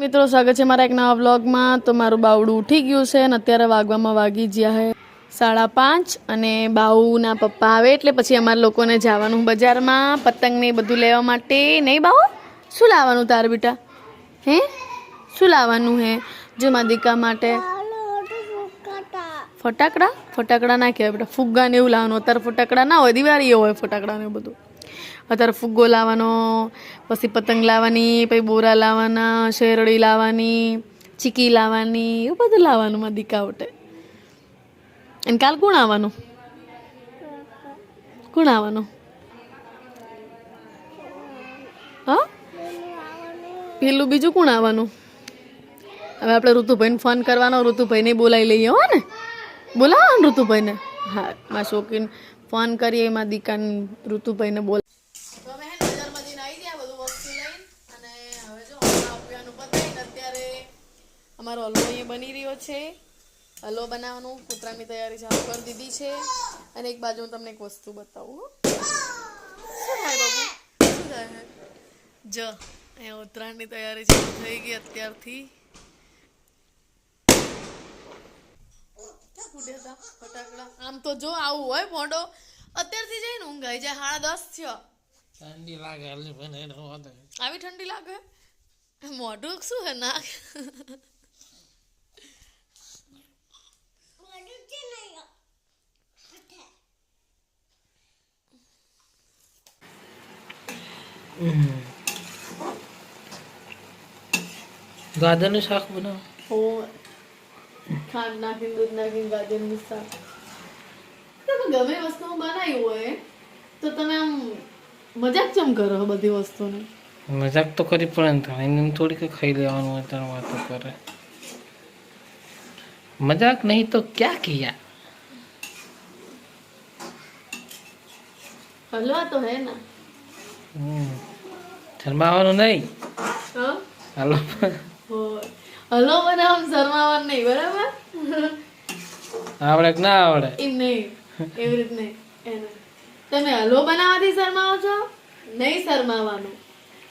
મિત્રો સ્વાગત છે મારા એક નવા વ્લોગમાં। તો મારું બાવડું ઉઠી ગયું છે અને અત્યારે વાગવામાં વાગી ગયા છે 5:30 અને બાઉના પપ્પા આવે એટલે પછી અમારા લોકોને જવાનું બજારમાં પતંગ ને બધું લેવા માટે। નહીં બાઉ, શું લાવવાનું તાર બેટા? હે શું લાવવાનું હે? જો માદિકા માટે ફટાકડા ના કહેવાય બેટા, ફુગ્ગા ને એવું લાવવાનું। અત્યારે ફટાકડા ના હોય, દિવાળીએ હોય ફટાકડા ને બધું। અત્યારે ફુગ્ગો લાવવાનો, પછી પતંગ લાવવાની, પછી બોરા લાવવાના, શેરડી લાવવાની, ચીકી લાવવાની, એવું બધું લાવવાનું મારા દીકા ઉઠે। અને કાલ કોણ આવવાનું? કોણ આવવાનું? હા, પેલું બીજું કોણ આવવાનું? હવે આપણે ઋતુભાઈને ફોન કરવાનો, ઋતુભાઈને બોલાવી લઈએ હો ને? બોલાવો ને ઋતુભાઈને? હા, મારા શોકીને ફોન કરીએ, મારા દીકાને ઋતુભાઈને બોલા। અમારો હલવો અહીંયા બની રહ્યો છે। હલવો બનાવવાનું કૂતરાની તૈયારી ચાલુ કરી દીધી છે। અને એક બાજુ હું તમને એક વસ્તુ બતાવું। શું થાય બાબુ? શું થાય? જો અહીંયા ઉત્તરાયણની તૈયારી ચાલુ થઈ ગઈ અત્યારથી। ફટાકડા આમ તો જો આવું હોય મોડો અત્યારથી જઈને ઊંઘ આવી જાય। 10:30 થયો, ઠંડી લાગે, આવી ઠંડી લાગે મોઢું શું હે નાક? ગાજરનું શાક બનાવો? હો, ખાંડ નાખીને દૂધ નાખીને ગાજરનું શાક। તમે ગમે વસ્તુ બનાવ્યું હોય તો તમે આમ મજાક ચમ કરો બધી વસ્તુને? મજાક તો કરી પડે ને, એને થોડી કઈ ખાઈ લેવાનું હોય ત્યારે વાતો કરે। મજાક નહીં તો ક્યાં કિયા? હલવા તો હે ના? શરમાવાનું નહીં। હા, હાલો હલો બનાવવાનું શરમાવાનું નહીં, બરાબર? આવડે કે ના આવડે એમ નહીં, એવી રીત નહીં। એને તમે હલવો બનાવવાથી શરમાવો છો? નહીં શરમાવાનું।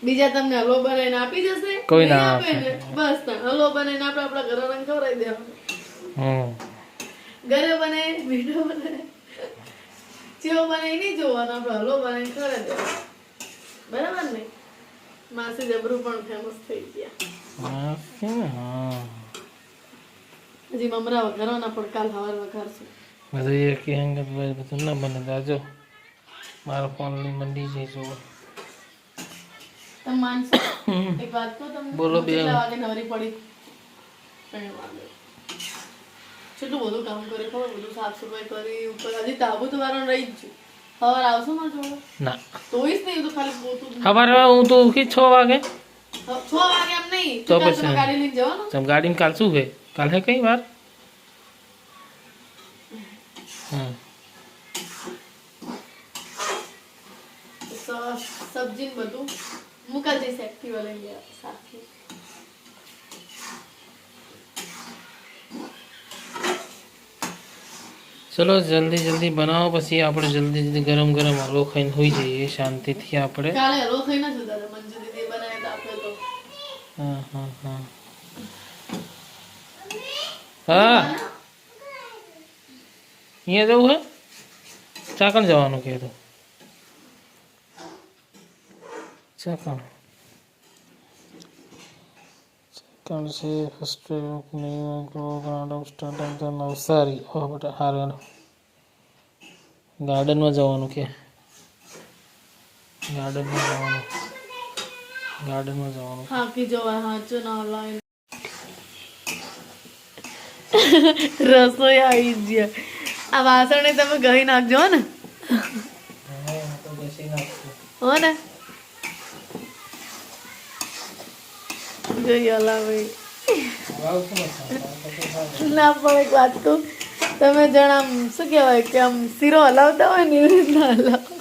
બીજા તમને હલવો બનાવીને આપી જશે? કોઈ ના આપે ને, બસ હલવો બનાવીને આપણે આપણા ઘરે ખવડાવી દેવાનું। ઘરે બને, મીઠો બને, ચેવો બને નહીં જોવાનું, આપણે હલવો બનાવીને ખવડાવી દેવાનું, બરાબર ને? માસી જબરું પણ ફેમસ થઈ ગયા। હજી મમરા વઘારવાના પણ કાલ સવાર વઘારશું। બધું એક અંગત બધું ના બને દાજો, મારો ફોન લઈ મંડી જઈ જુઓ। તમે માનશો એક વાત તો તમને? બોલો બે વાગે નવરી પડી? 3 વાગે કેટલું બધું કામ કરે ખબર? બધું સાફ સફાઈ કરી, ઉપર હજી તાબૂત વાળો રહી જ છું। સવાર આવશો મારા જોડે? ના, તોય જ નહીં, તો ખાલી પોતું સવારે હું તો ઉઠી 6 વાગે। 6 વાગે એમ નહીં તો તો પછી ગાડી લઈને જવાનું? તમ ગાડીમાં કાલ શું છે? કાલ હે કઈ વાર? સબ્જી ને બધું મુકા જઈશ, એક્ટિવા લઈ ગયા સાથે। ચલો જલ્દી જલ્દી બનાવો, પછી આપણે જલ્દી જલ્દી ગરમ ગરમ હલવો ખાઈને હોઈ જઈએ શાંતિથી આપણે। કાલે હલવો ખાઈ ના જતા મંજુ દીદી બનાવે તો આપણે તો હા હા હા હા, અહીંયા જવું હે? ચાકણ જવાનું કીધું, ચાકણ છે ફર્સ્ટ નવસારી। ઓહ બેટા હારું, ગાર્ડનમાં જવાનું કે ગાર્ડનમાં જવાનું હા કી જવા હા ચો ના લાઈન રસોઈ આવી ગયા। આ વાસણે તમે ગઈ નાખજો ને, હો ને? જોઈએ હલાવે ના પણ એક વાત તો તમે જણા શું કહેવાય કે આમ શીરો હલાવતા હોય ને એવી રીતના હલાવો।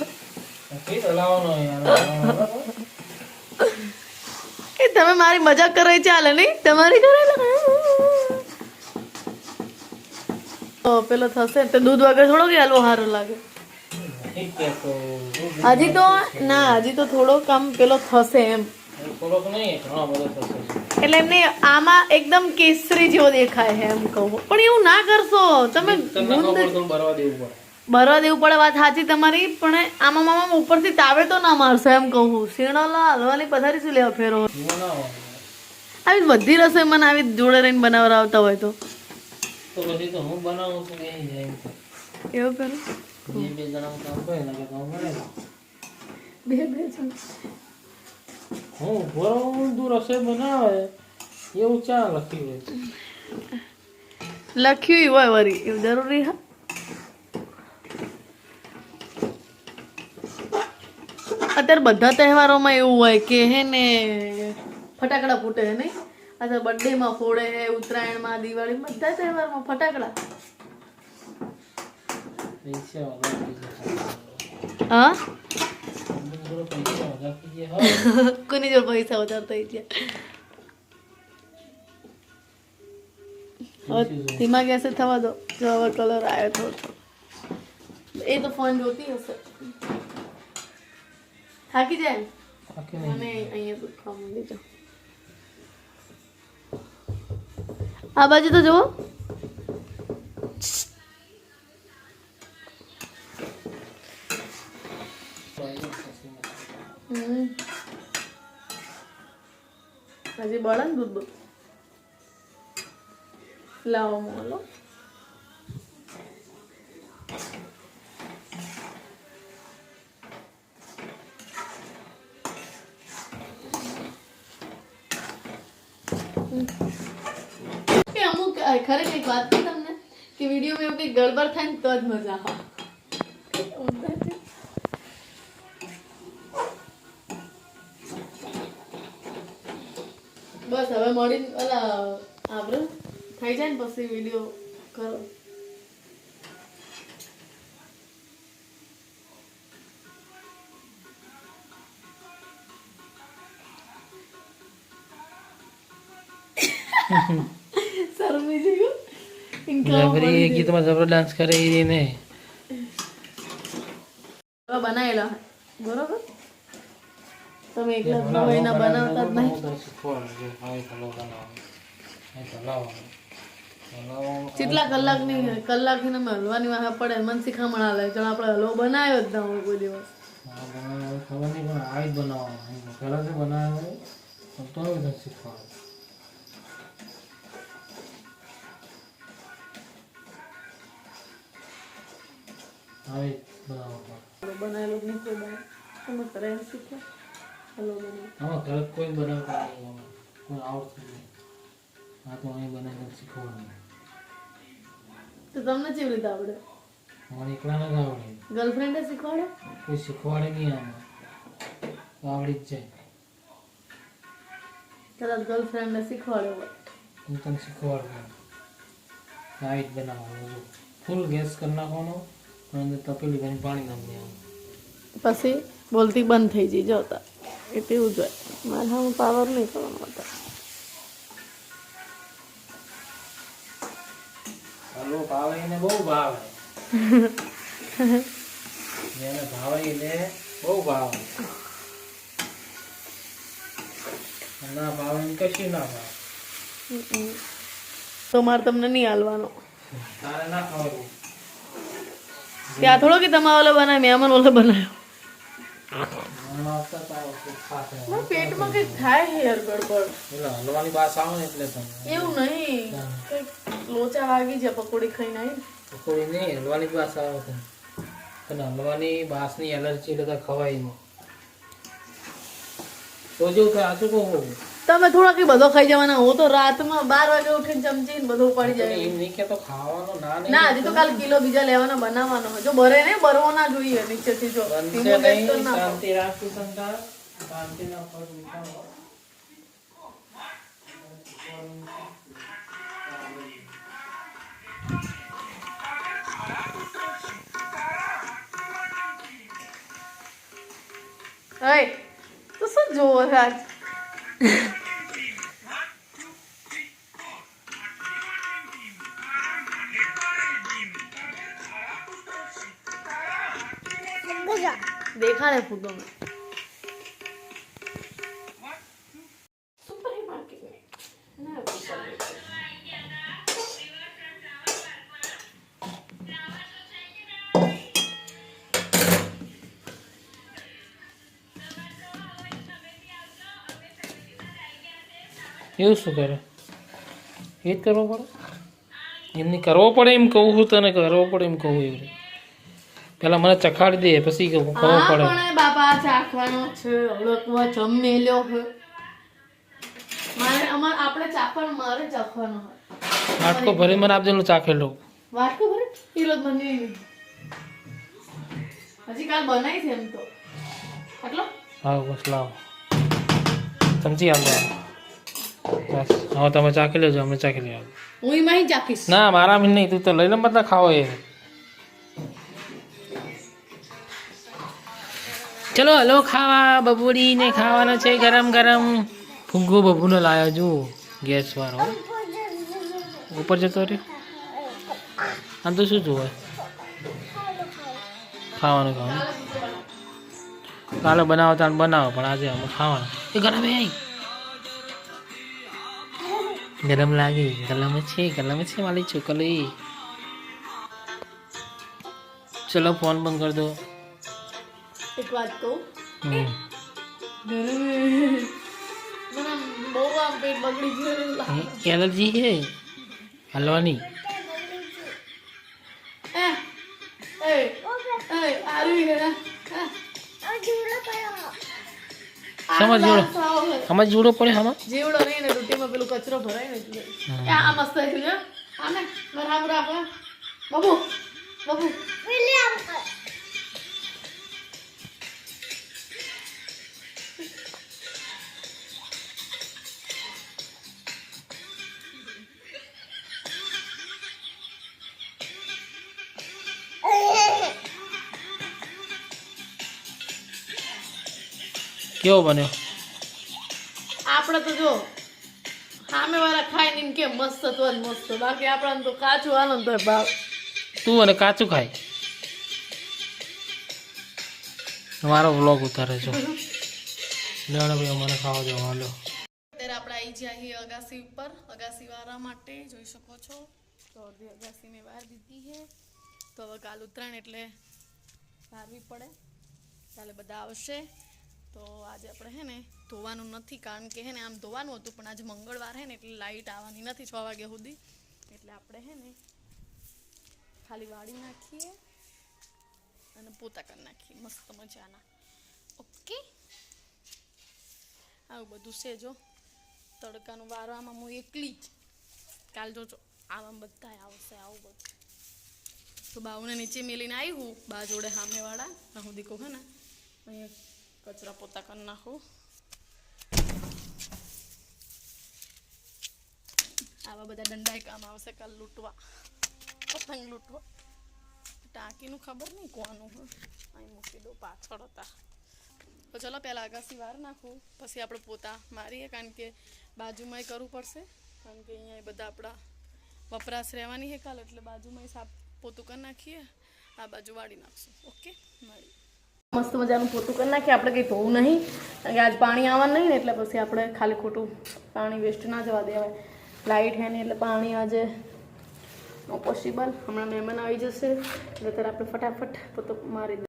એ તમે મારી મજાક કરો ચાલે નહીં, તમારી કરે પેલો થશે તો દૂધ વગર થોડો કે હલવો સારો લાગે? હજી તો ના, હજી તો થોડો કામ પેલો થશે એમ। થોડોક નહીં, ઘણો બધો થશે। એટલે એમને આમાં એકદમ કેસરી જેવો દેખાય છે એમ કહું, પણ એવું ના કરશો તમે. તમને ખબર તો બરવા દેવું પડે. બરવા દેવું પડે, વાત સાચી તમારી, પણ આમાં મામા ઉપરથી તાવે તો ના મારશો એમ કહું. શીણોલા હલવાની પથારી શું લેવા ફેરો? આવી બધી રસોઈ મને આવી જોડે રહીને બનાવડાવતા હોય તો પછી તો હું બનાવું છું એ જાય એવું કરો. બે જણા કામ કરે ને કામ કરે બે છે હું બરોબર રસોઈ બનાવે એવું ચા લખ્યું હોય લખ્યું હોય વરી એવું જરૂરી હા. અત્યારે બધા તહેવારોમાં એવું હોય કે હે ને ફટાકડા ફૂટે હે નહીં. અત્યારે બર્થડે માં ફોડે હે, ઉત્તરાયણમાં, દિવાળીમાં, બધા તહેવારમાં ફટાકડા. પૈસા હા વધારે થઈ ગયા કોની જોડે પૈસા વધારે થઈ ગયા. ધીમા ગેસે થવા દો. જો હવે કલર આવ્યો થોડો. એ તો ફોન જોતી હશે. થાકી જાય મને અહીંયા દુખવા માંડી જાઓ. આ બાજુ તો જુઓ. હજી બળે ને દૂધ દૂધ લાવો મોલો. અમુક ખરેખર એક વાત કહું તમને કે વિડીયોમાં એવું કંઈક ગડબડ થાય ને તો જ મજા આવે. બસ હવે મળી ઓલા આપણે થઈ જાય ને પછી વિડીયો કરો. શરમી જેવું જબરી એ ગીતમાં જબરો ડાન્સ કરે એ ને બનાવેલા બરોબર. તમે એકલા ભાઈના બનાવતા જ નહીં. કેટલા કલાકની અમે હલવાની વાહ પડે મને શીખામણ આલે. ચાલ આપણે હલવો બનાવ્યો જ ના હોય કોઈ દિવસ. ખબર નહીં પણ આવી જ બનાવવાનું પહેલા થી બનાવ્યો તો શીખવાનું. આવી બનાવેલો જ નહીં કોઈ બનાવ. તમે ઘરે શીખ્યા હલવો બનાવ. આમાં ઘરે કોઈ બનાવતા નહીં, કોઈ આવડતું નહીં. આ તો અહીં બનાવીને શીખવાનું. તો તમને કેવી રીતે આવડે? મને એકલાને જ આવડે. ગર્લફ્રેન્ડે શીખવાડે? કોઈ શીખવાડે નહીં આમાં, આવડી જ જાય. કદાચ ગર્લફ્રેન્ડને શીખવાડે હોય હું તને શીખવાડું. આવી જ બનાવવાનું. ફૂલ ગેસ કરી નાખવાનો અને અંદર તપેલી ભરીને પાણી નાખી દેવાનું. પછી બોલતી બંધ થઈ જઈ જતા એટલે એવું જોઈએ. મારે હું પાવર નહીં કરવાનો હતા. હલવો ભાવે એને બહુ ભાવે. જેને ભાવે એને બહુ ભાવે. ના ભાવે એને કશું ના ભાવે. તો મારે તમને નહીં હાલવાનો. તારે ના ખાવું. ત્યાં થોડો કે તમારે ઓલો બનાવ્યો મેં અમને ઓલો બનાવ્યો. પેટમાં કઈ થાય યાર ગડબડ. હલવાની બાસ આવે ને એટલે તમે એવું નહીં કઈક લોચા વાગી જાય પકોડી ખાઈને આવી. પકોડી નહીં હલવાની બાસ આવે છે. અને હલવાની બાસની એલર્જી એટલે ખવાય નહીં. તો જેવું થાય આચું કહું તમે થોડા કઈ બધો ખાઈ જવાના. હું તો રાતમાં 12 વાગે ઉઠીને ચમચી બધું પડી જાય. એમ નહીં કે તો ખાવાનો ના નહીં. ના હજી તો કાલ કિલો બીજા લેવાના બનાવવાનો હોય. જો બરે ને બરવો ના જોઈએ નીચેથી. જો બનશે નહીં. શાંતિ રાખી સંતા શાંતિ ના પર વિચારો. હે તો શું જોવો છે આજ? દેખાડે ફૂટો સુપર માર્કેટ એવું શું કરે એ જ કરવો પડે એમની કરવો પડે એમ કહું છું તને કરવો પડે એમ કહું એમ પેલા મને ચખાડી દે પછી કરવો પડે પણ બાપા ચાખવાનો છે ઓળખવા જમેલ્યો છે મારે આપણે ચાખવાનું મારે ચાખવાનો વાટકો ભરી મને આપજે હું ચાખેલો વાટકો ભરે કિલો બની હજી કાલ બનાવી છે એમ તો આટલો હા બસ લાવો સમજી આવજો બસ હવે તમે ચાખી લેજો અમે ચાખી લઈએ હું એમાં ચાખીશ ના મારા મીન નહીં તું તો લઈ લે બધા ખાવો એ ચલો હલો ખાવા બબુડી ને ખાવાનો છે ગરમ ગરમ ફૂંગો બબુને લાવ્યો જો ગેસ વાળો ઉપર જતો રહ્યો આમ તો શું જોવે ખાવાનું કાલે બનાવો તાર બનાવો પણ આજે અમે ખાવાનું એ ગરમ ગરમ લાગે ગરમ છે મારી છોકરી ચલો ફોન બંધ કરી દો એક વાત કહું હમ બહુ આમ પેટ બગડી ગયું એલર્જી છે હલવાની સમજ જોડો પડે હમ જીવડો નહીં ને રોટીમાં પેલું કચરો ભરાય ને એટલે આ મસ્ત છે ને આને બરાબર આપણે બાબુ બાબુ કેવો બન્યો આપણે તો જો સામે વાળા ખાય ને એમ કે મસ્ત તો જ મસ્ત બાકી આપણને તો કાચું આનંદ હોય ભાવ તું અને કાચું ખાય મારો વ્લોગ ઉતારે છો લેવાનો ભાઈ મને ખાવા દો હાલો અત્યારે આપણે આવી ગયા છીએ અગાસી ઉપર અગાસી વાળા માટે જોઈ શકો છો તો અડધી અગાસી મેં વાર દીધી છે તો હવે કાલ ઉતરાણ એટલે વારવી પડે કાલે બધા આવશે તો આજે આપણે હે ને ધોવાનું નથી કારણ કે હે ને આમ ધોવાનું હતું પણ આજે મંગળવાર હે ને એટલે લાઇટ આવવાની નથી 6 વાગ્યા સુધી એટલે આપણે હે ને ખાલી વાળી નાખીએ અને પોતા કરી નાખીએ મસ્ત મજાના ઓકે આવું બધું છે જો તડકાનું વારવામાં હું એકલી જ કાલ જોજો આવા બધા આવશે આવું બધું તો બાઉને નીચે મેલીને આવી હું બા જોડે સામેવાળા હું દીકો હે ને અહીંયા કચરા પોતા કરી નાખું આવા બધા દંડાઈ કામ આવશે કાલ લૂંટવા પતંગ લૂંટવા ટાંકીનું ખબર નહીં કોનું અહીં મૂકી દો પાછળ હતા તો ચલો પહેલાં અગાસી વાર નાખું પછી આપણે પોતા મારીએ કારણ કે બાજુમાં કરવું પડશે કારણ કે અહીંયા બધા આપણા વપરાશ રહેવાની છે કાલ એટલે બાજુમાં સાફ પોતું કરી નાખીએ આ બાજુ વાળી નાખશું ઓકે મળી મસ્ત મજાનું પોતું કરી નાખીએ આપણે કંઈ ધોવું નહીં કારણ કે આજ પાણી આવવાનું નહીં ને એટલે પછી આપણે ખાલી ખોટું પાણી વેસ્ટ ના જવા દેવાય લાઇટ હે ને એટલે પાણી આજે નો પોસિબલ હમણાં મહેમાન આવી જશે એટલે ત્યારે આપણે ફટાફટ પોતું મારી દઈએ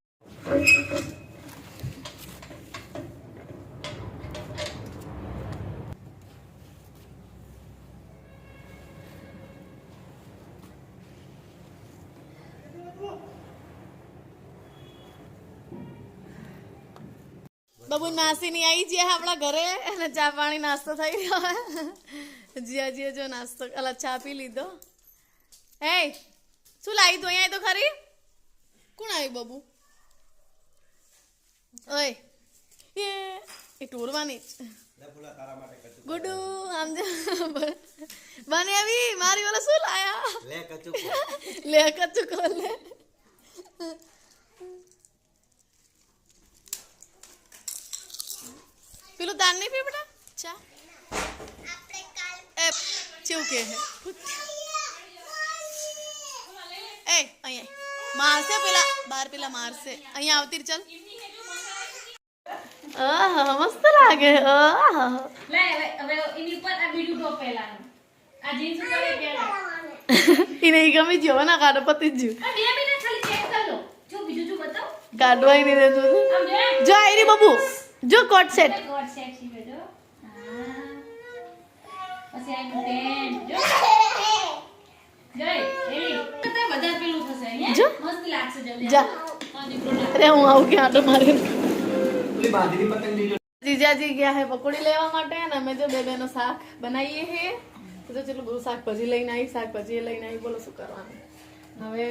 બબુ નાસીની આવી ગયા આપણા ઘરે અને ચા પાણી નાસ્તો થઈ રહ્યો જીયા જીએ જો નાસ્તો અલા ચા પી લીધો હે શું લાવી તું અહીંયા તો ખરી કોણ આવી બબુ ઓય એ ટોરવાની જ ગુડુ આમ બને આવી મારી વાળા શું લાયા લે કચું કોલ લે પેલું દાન નહીં પી બેટા ચા એ ચેવું કે હે એ અહીંયા મારશે પેલા બાર પેલા મારશે અહીંયા આવતી ચાલ આહ મસ્ત લાગે આહ લે હવે એની ઉપર આ બીડું ટોપ પહેલાનું આ જીન્સ ઉપર પહેલા એને ગમે જો ના કાઢો પતી જ આ બે મિનિટ ખાલી ચેક કર લો જો બીજું જો બતાવ કાઢવાય નહીં દેતું આમ જો આઈરી બબુ જો કોટ સેટ કોટ સેટ છે જો એનું ટેન્ટ જો જય એલી કતે વધારે પેલું થશે હે જો. મસ્ત લાગશે જલ્દી જા. આ દીકરો અરે હું આવું કે આટો મારે પેલી બાંધીની પતંગ લીધો. જીજાજી ગયા હે પકોડી લેવા માટે અને અમે જો બે બેનો શાક બનાવીએ હે તો જો ચેટલું બધું શાકભાજી લઈને આવી શાકભાજી લઈને આવી બોલો શું કરવાનું હવે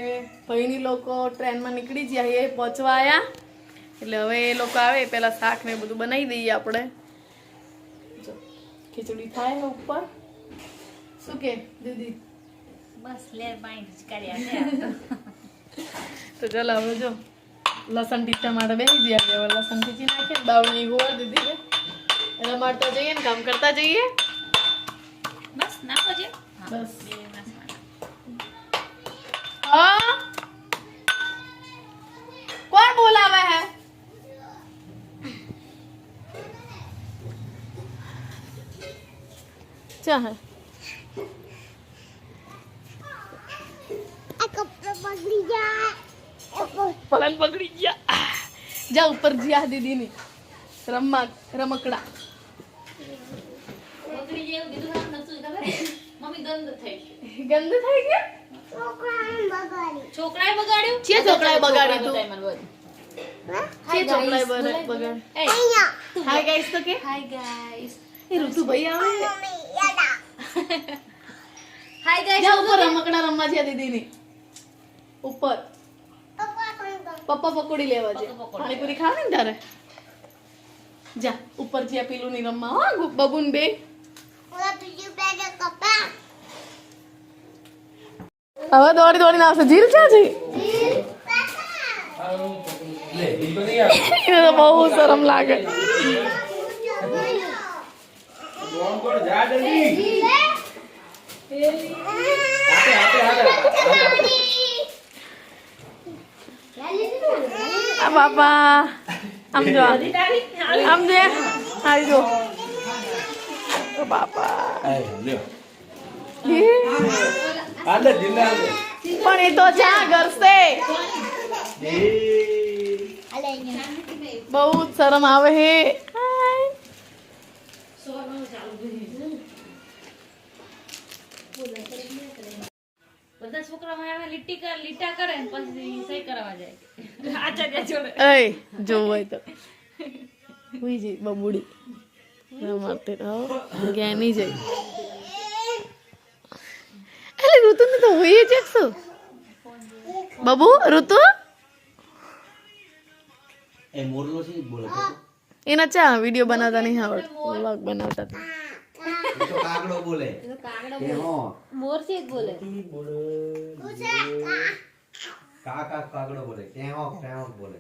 ભાઈની લોકો ટ્રેનમાં નીકળી ગયા એ પહોંચવા આવ્યા એટલે હવે એ લોકો આવે પહેલા શાક ને બધું બનાવી દઈએ આપણે જો ખીચડી થાય ને ઉપર શું કે દીદી બસ લે પાણી કર્યા તો ચાલો હવે જો લસણ ટીચા માટે બેસી ગયા હવે લસણ ટીચી નાખીએ બાવણી ગોળ દીધી છે રમાડતા જઈએ ને કામ કરતા જઈએ બસ નાખો છે બસ બે નાખવાના हाँ कौन बोलावा है क्या है पलंग पकड़ी गया जा ऊपर जिया दीदी ने रमकड़ा બગડી જેવું કીધું આમ નતું ખબર મમ્મી ગંદ થઈ गंद થઈ ગયા છોકરાએ બગાડ્યું છે છોકરાએ બગાડ્યું તું મને બોલ છે છોકરાએ બગાડ્યું હાય ગાઈસ તો કે હાય ગાઈસ એ ઋતુ ભાઈ આવે હાય ગાઈસ જા ઉપર રમકડા રમવા છે દીદી ની ઉપર પપ્પા પકોડી લેવા છે પાણીપુરી ખાવાની ને તારે જા ઉપર જ્યાં પેલું ની રમવા હો બબુન બે હવે દોડી દોડીને આવશે જીલ ક્યાં છે લે એ તો નહીં આવે. એને તો બહુ શરમ લાગે દોડ દોડ જા જલ્દી. હાથે હાથે હાથે. આ બાપા આમ જો આમ જે આવી જો ઓ બાપા આય લ્યો. હે. આલે જીલે આલે. પણ એ તો ચા કરશે એ બહુ જ શરમ આવે હે બધા છોકરામાં આવે લીટા કરે ને પછી સહી કરવા જાય આચાર્ય જોડે એય જોવું હોય તો હુઈ જઈ બબુડી રમાડતે રહો જ્ઞાની જઈ એટલે ઋતુ ને તો હોઈએ જ શું બબુ ઋતુ એ મોરલો છે બોલે એના ચા વિડીયો બનાવતા નહીં આવડતું વ્લોગ બનાવતા હતા. એ તો કાગડો બોલે કે હો મોર છે બોલે કાકા કાગડો બોલે કે હો બોલે